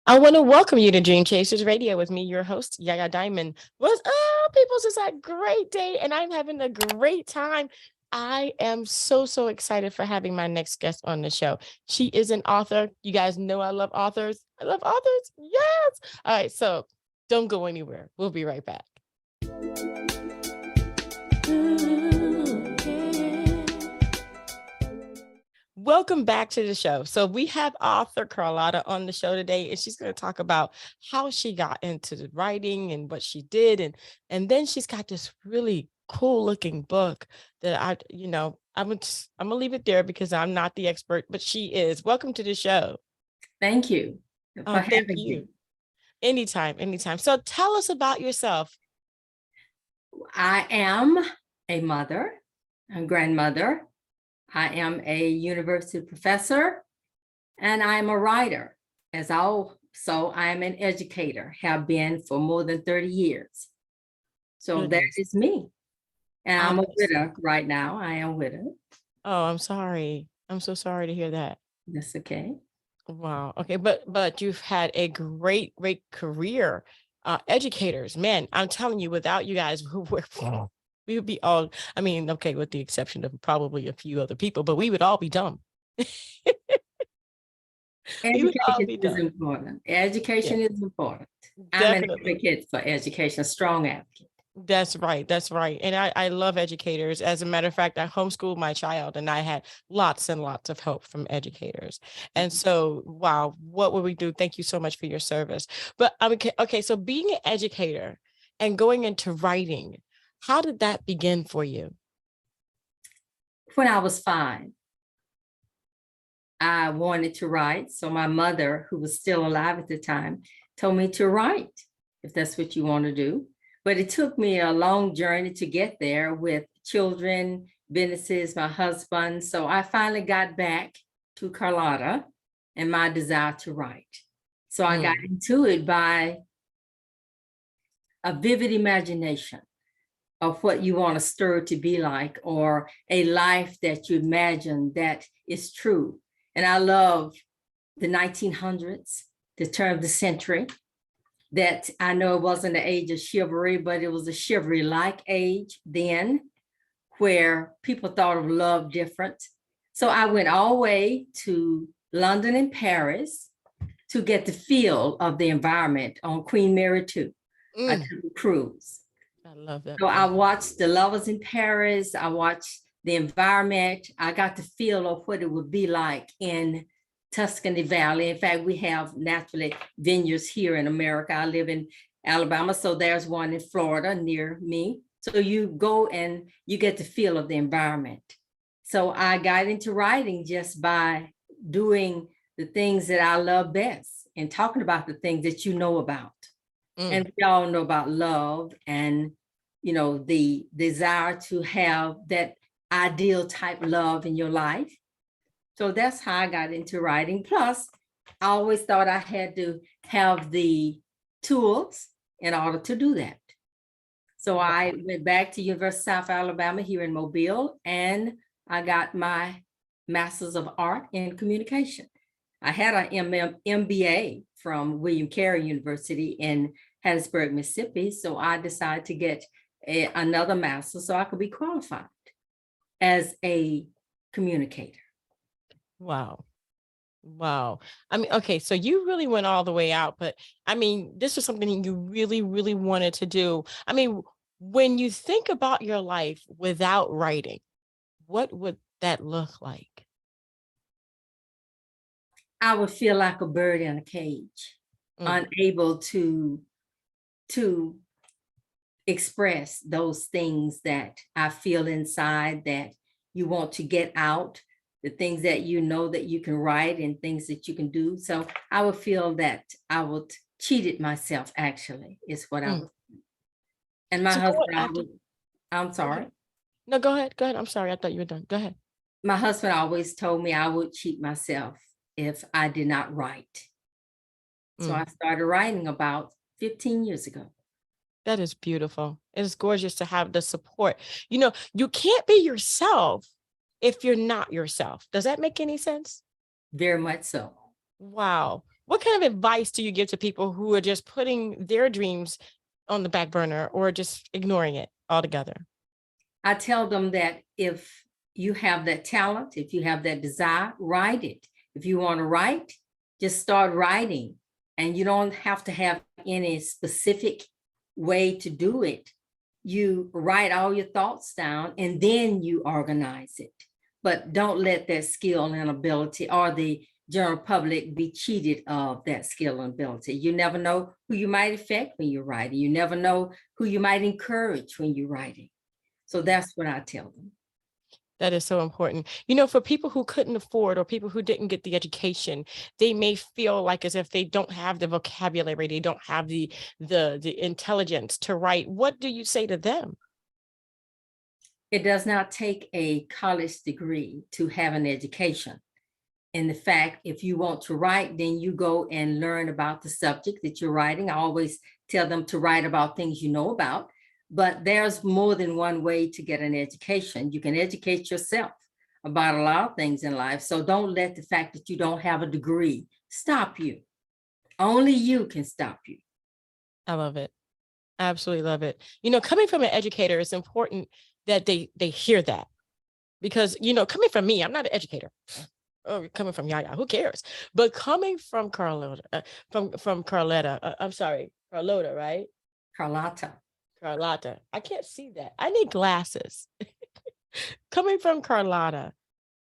I want to welcome you to Dream Chasers Radio with me, your host, Yaya Diamond. What's up, people? It's a great day, and I'm having a great time. I am so excited for having my next guest on the show. She is an author. You guys know I love authors. I love authors. Yes. All right, so don't go anywhere. We'll be right back. Welcome back to the show. So we have author Carlotta on the show today, and she's going to talk about how she got into the writing and what she did, and then she's got this really cool looking book that I'm gonna leave it there because I'm not the expert, but she is. Welcome to the show. Thank you for Thank having you. me. Anytime. So tell us about yourself. I am a mother and grandmother. I am a university professor, and I'm a writer. So I am an educator, have been for more than 30 years. So Goodness. that is me. And I'm a widow right now. I am widowed. Oh, I'm sorry. I'm so sorry to hear that. That's okay. Wow. Okay, but you've had a great career. Educators, man, I'm telling you, without you guys, we would be all, I mean, okay, with the exception of probably a few other people, but we would all be dumb. Education is important. Education is important. I'm an advocate for education, a strong advocate. That's right. And I love educators. As a matter of fact, I homeschooled my child and I had lots and lots of help from educators. And so, wow, what would we do? Thank you so much for your service. But okay, so being an educator and going into writing, how did that begin for you? When I was 5, I wanted to write. So my mother, who was still alive at the time, told me to write, if that's what you want to do. But it took me a long journey to get there with children, businesses, my husband. So I finally got back to Carlotta and my desire to write. So I got into it by a vivid imagination of what you want a story to be like, or a life that you imagine that is true. And I love the 1900s, the turn of the century. That I know it wasn't the age of chivalry, but it was a chivalry-like age then, where people thought of love different. So I went all the way to London and Paris to get the feel of the environment on Queen Mary 2. I took a cruise. I love that. So I watched the lovers in Paris. I watched the environment. I got the feel of what it would be like in Tuscany Valley. In fact, we have naturally vineyards here in America. I live in Alabama, so there's one in Florida near me. So you go and you get the feel of the environment. So I got into writing just by doing the things that I love best and talking about the things that you know about. And we all know about love and, the desire to have that ideal type love in your life. So that's how I got into writing. Plus, I always thought I had to have the tools in order to do that. So I went back to University of South Alabama here in Mobile, and I got my Master's of Art in Communication. I had an MBA from William Carey University in Hattiesburg, Mississippi. So I decided to get another master's so I could be qualified as a communicator. Wow. I mean, okay, so you really went all the way out, but I mean, this was something you really wanted to do. I mean, when you think about your life without writing, what would that look like? I would feel like a bird in a cage, unable to express those things that I feel inside that you want to get out, the things that you know that you can write and things that you can do. So I would feel that I would cheated myself, actually, is what I would. And my husband, I'm sorry. No, go ahead. I'm sorry. I thought you were done. Go ahead. My husband always told me I would cheat myself if I did not write. So I started writing about 15 years ago. That is beautiful. It is gorgeous to have the support. You can't be yourself if you're not yourself. Does that make any sense? Very much so. Wow. What kind of advice do you give to people who are just putting their dreams on the back burner or just ignoring it altogether? I tell them that if you have that talent, if you have that desire, write it. If you want to write, just start writing. And you don't have to have any specific way to do it. You write all your thoughts down and then you organize it. But don't let that skill and ability or the general public be cheated of that skill and ability. You never know who you might affect when you're writing. You never know who you might encourage when you're writing. So that's what I tell them. That is so important. For people who couldn't afford or people who didn't get the education, they may feel like as if they don't have the vocabulary, they don't have the intelligence to write. What do you say to them? It does not take a college degree to have an education. In the fact, if you want to write, then you go and learn about the subject that you're writing. I always tell them to write about things you know about. But there's more than one way to get an education. You can educate yourself about a lot of things in life. So don't let the fact that you don't have a degree stop you. Only you can stop you. I love it. Absolutely love it. Coming from an educator, it's important that they hear that. Because, coming from me, I'm not an educator. Oh, coming from Yaya, who cares? But coming from Carlotta, from Carlotta, I'm sorry, Carlotta, right? Carlotta. I can't see that. I need glasses. Coming from Carlotta,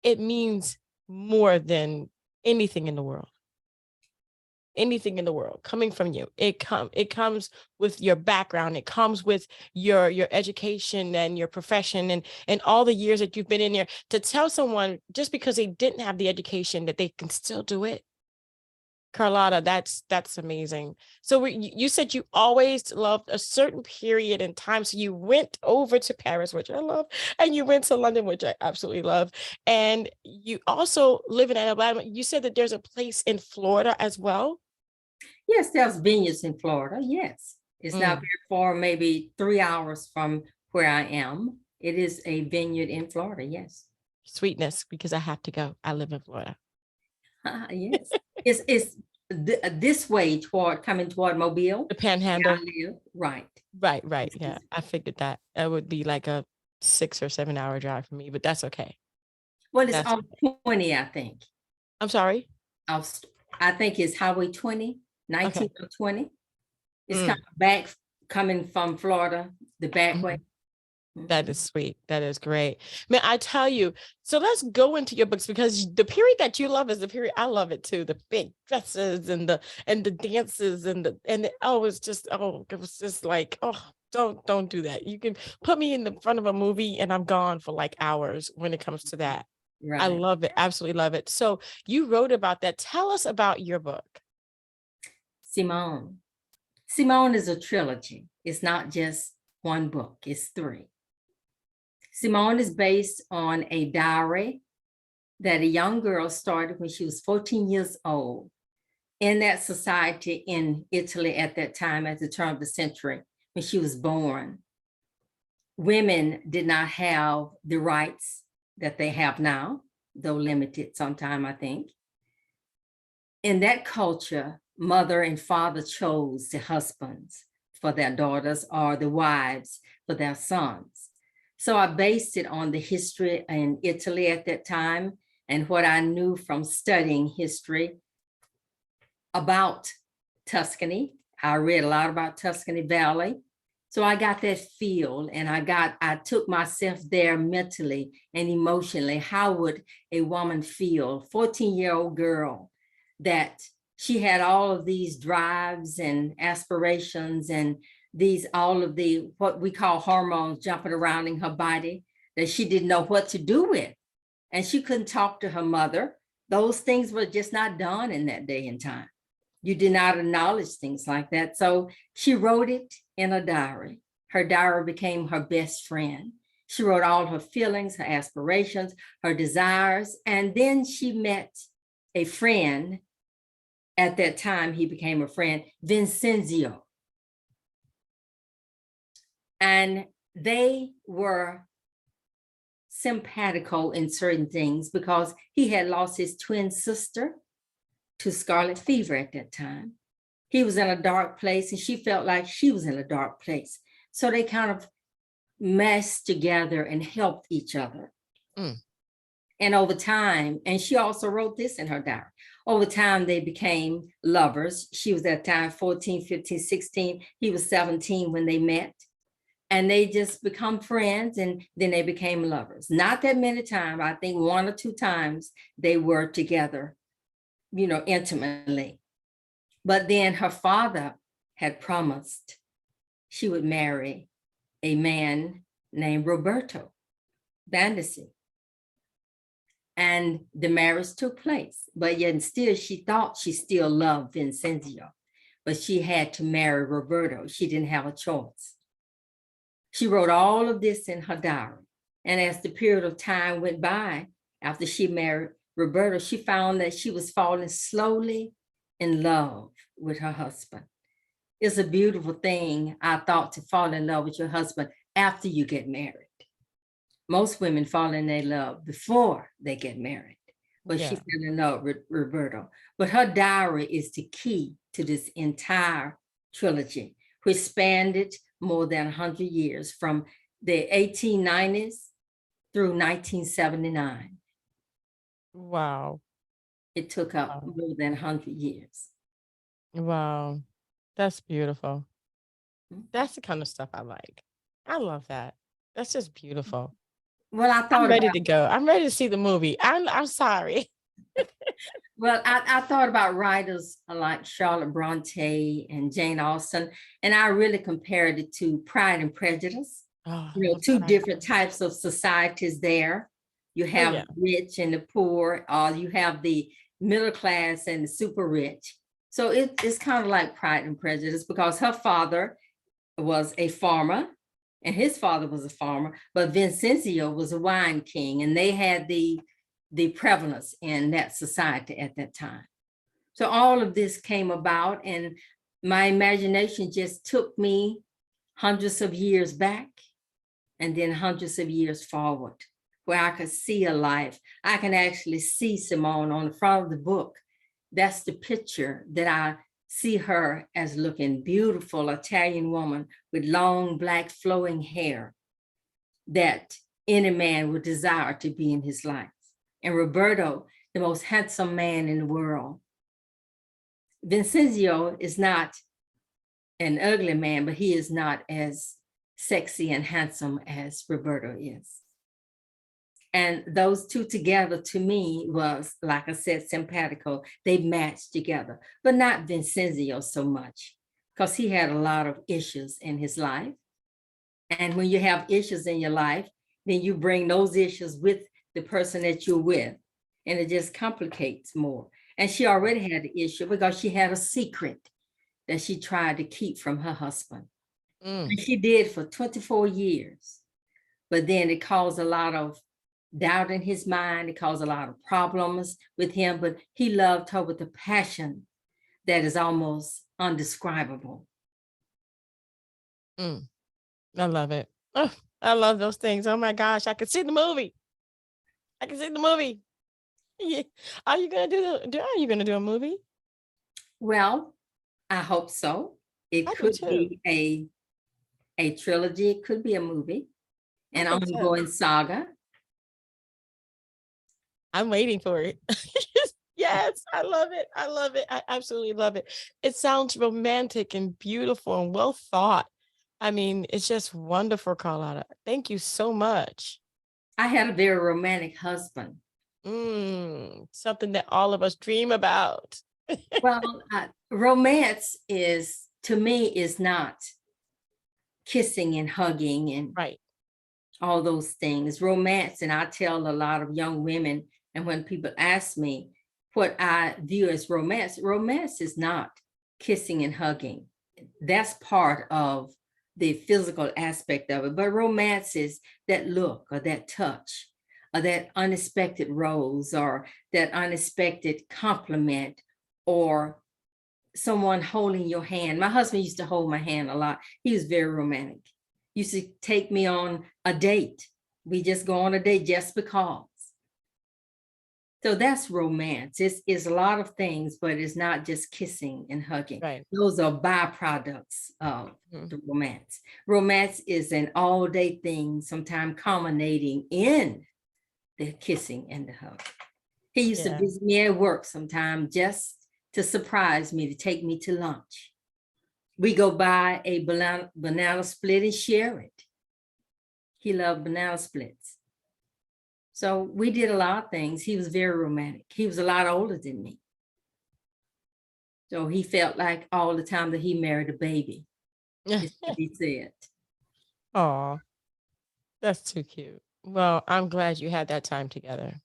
it means more than anything in the world. Anything in the world coming from you. It comes with your background. It comes with your education and your profession and all the years that you've been in there. To tell someone just because they didn't have the education that they can still do it. Carlotta, that's amazing. So you said you always loved a certain period in time. So you went over to Paris, which I love, and you went to London, which I absolutely love. And you also live in Alabama. You said that there's a place in Florida as well. Yes, there's vineyards in Florida. Yes, it's not very far, maybe 3 hours from where I am. It is a vineyard in Florida. Yes. Sweetness, because I have to go. I live in Florida. Yes, it's this way coming toward Mobile. The Panhandle. Right. Right. Yeah, I figured that it would be like a 6 or 7 hour drive for me, but that's okay. Well, it's on 20, I think. I'm sorry. I think it's Highway 20, 19 or 20. It's kind of back coming from Florida, the back way. That is sweet. That is great. Man, I tell you, so let's go into your books because the period that you love is the period I love it too. The big dresses and the dances and it was just like, oh, don't do that. You can put me in the front of a movie and I'm gone for like hours when it comes to that. Right. I love it. Absolutely love it. So you wrote about that. Tell us about your book. Simone. Simone is a trilogy. It's not just one book, it's 3. Simone is based on a diary that a young girl started when she was 14 years old in that society in Italy at that time, at the turn of the century, when she was born. Women did not have the rights that they have now, though limited sometime, I think. In that culture, mother and father chose the husbands for their daughters or the wives for their sons. So I based it on the history in Italy at that time and what I knew from studying history about Tuscany. I read a lot about Tuscany Valley. So I got that feel and I took myself there mentally and emotionally. How would a woman feel, 14-year-old girl, that she had all of these drives and aspirations and all of the what we call hormones jumping around in her body that she didn't know what to do with. And she couldn't talk to her mother. Those things were just not done in that day and time. You did not acknowledge things like that. So she wrote it in a diary. Her diary became her best friend. She wrote all her feelings, her aspirations, her desires. And then she met a friend. At that time, he became a friend, Vincenzo. And they were simpatico in certain things because he had lost his twin sister to scarlet fever at that time. He was in a dark place and she felt like she was in a dark place. So they kind of meshed together and helped each other. Mm. And over time, and she also wrote this in her diary, over time they became lovers. She was at that time 14, 15, 16. He was 17 when they met. And they just become friends and then they became lovers. Not that many times, I think 1 or 2 times they were together, you know, intimately. But then her father had promised she would marry a man named Roberto Bandisi. And the marriage took place, but yet still she thought she still loved Vincenzo, but she had to marry Roberto. She didn't have a choice. She wrote all of this in her diary. And as the period of time went by, after she married Roberto, she found that she was falling slowly in love with her husband. It's a beautiful thing, I thought, to fall in love with your husband after you get married. Most women fall in their love before they get married, but she fell in love with Roberto. But her diary is the key to this entire trilogy, which spanned more than 100 years from the 1890s through 1979. Wow. It took up more than 100 years. Wow. That's beautiful. Mhm. That's the kind of stuff I like. I love that. That's just beautiful. Well, I I'm thought ready about, to go. I'm ready to see the movie. I'm sorry. well, I thought about writers like Charlotte Bronte and Jane Austen, and I really compared it to Pride and Prejudice. Oh, I You know, love 2 Pride and different Prejudice. types of societies there. You Oh, have yeah. the rich and the poor, you have the middle class and the super rich. So it's kind of like Pride and Prejudice because her father was a farmer and his father was a farmer, but Vincenzo was a wine king and they had the prevalence in that society at that time. So all of this came about and my imagination just took me hundreds of years back and then hundreds of years forward, where I could see a life. I can actually see Simone on the front of the book. That's the picture that I see her as looking beautiful Italian woman with long black flowing hair that any man would desire to be in his life. And Roberto, the most handsome man in the world. Vincenzo is not an ugly man, but he is not as sexy and handsome as Roberto is. And those 2 together to me was, like I said, simpatico. They matched together, but not Vincenzo so much because he had a lot of issues in his life. And when you have issues in your life, then you bring those issues with the person that you're with, and it just complicates more. And she already had the issue because she had a secret that she tried to keep from her husband. And she did for 24 years. But then it caused a lot of doubt in his mind. It caused a lot of problems with him, but he loved her with a passion that is almost undescribable. I love it. Oh, I love those things. Oh my gosh, I can see the movie. I can see the movie. Yeah. Are you gonna are you gonna do a movie? Well, I hope so. It I do could too. be a trilogy, it could be a movie, I an think so. ongoing saga. I'm waiting for it. Yes, I love it. I love it. I absolutely love it. It sounds romantic and beautiful and well thought. I mean, it's just wonderful, Carlotta. Thank you so much. I had a very romantic husband. Something that all of us dream about. Well, romance is, to me, is not kissing and hugging and Right. all those things. Romance, and I tell a lot of young women, and when people ask me what I view as romance, romance is not kissing and hugging. That's part of the physical aspect of it. But romance is that look or that touch or that unexpected rose or that unexpected compliment or someone holding your hand. My husband used to hold my hand a lot. He was very romantic. Used to take me on a date. We just go on a date just because. So that's romance. It's a lot of things, but it's not just kissing and hugging. Right. Those are byproducts of Mhm. the romance. Romance is an all-day thing, sometimes culminating in the kissing and the hug. He used to Yeah. visit me at work sometime just to surprise me, to take me to lunch. We go buy a banana split and share it. He loved banana splits. So we did a lot of things. He was very romantic. He was a lot older than me. So he felt like all the time that he married a baby, is what he said. Oh, that's too cute. Well, I'm glad you had that time together.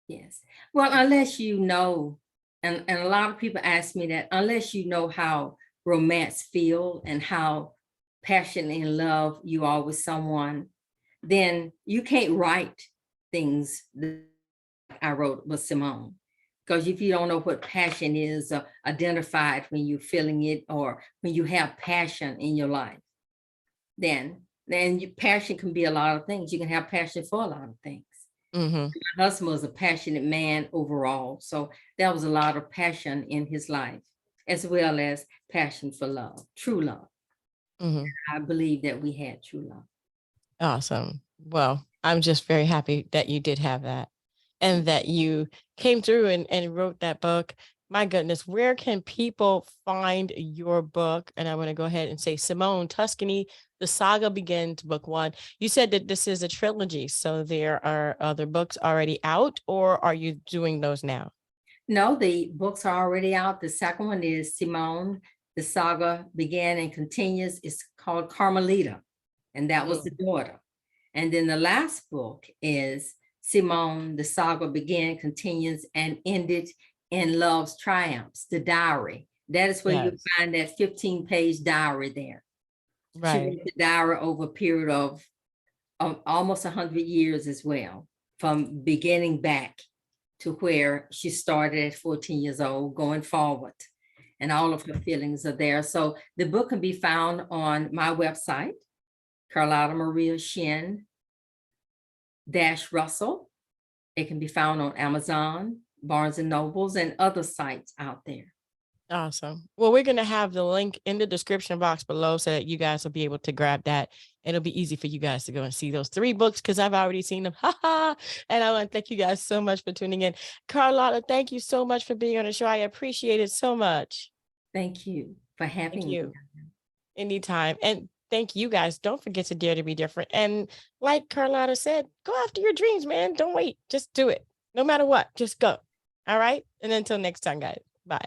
Yes. Well, unless you know, and a lot of people ask me that, unless you know how romance feel and how passionate in love you are with someone, then you can't write things that I wrote with Simone. Because if you don't know what passion is, identified when you're feeling it, or when you have passion in your life, then your passion can be a lot of things. You can have passion for a lot of things. Mm-hmm. My husband was a passionate man overall, so there was a lot of passion in his life, as well as passion for love, true love. Mm-hmm. I believe that we had true love. Awesome. Well, I'm just very happy that you did have that and that you came through and wrote that book. My goodness, where can people find your book? And I want to go ahead and say Simone Tuscany, The Saga Begins, Book One. You said that this is a trilogy, so there are other books already out, or are you doing those now? No, the books are already out. The second one is Simone, The Saga Began and Continues. It's called Carmelita, and that was the daughter. And then the last book is Simone, The Saga Began, Continues, and Ended in Love's Triumphs, the diary. That is where you Yes. find that 15-page diary there. She Right. wrote the diary over a period of almost 100 years as well, from beginning back to where she started at 14 years old, going forward. And all of her feelings are there. So the book can be found on my website, Carlotta Maria Shinn Russell. It can be found on Amazon, Barnes and Nobles, and other sites out there. Awesome. Well, we're going to have the link in the description box below so that you guys will be able to grab that. It'll be easy for you guys to go and see those 3 books because I've already seen them. Ha ha. And I want to thank you guys so much for tuning in. Carlotta, thank you so much for being on the show. I appreciate it so much. Thank you for having Thank me. you. Anytime. And thank you guys. Don't forget to dare to be different. And like Carlotta said, go after your dreams, man. Don't wait. Just do it. No matter what, just go. All right. And until next time, guys. Bye.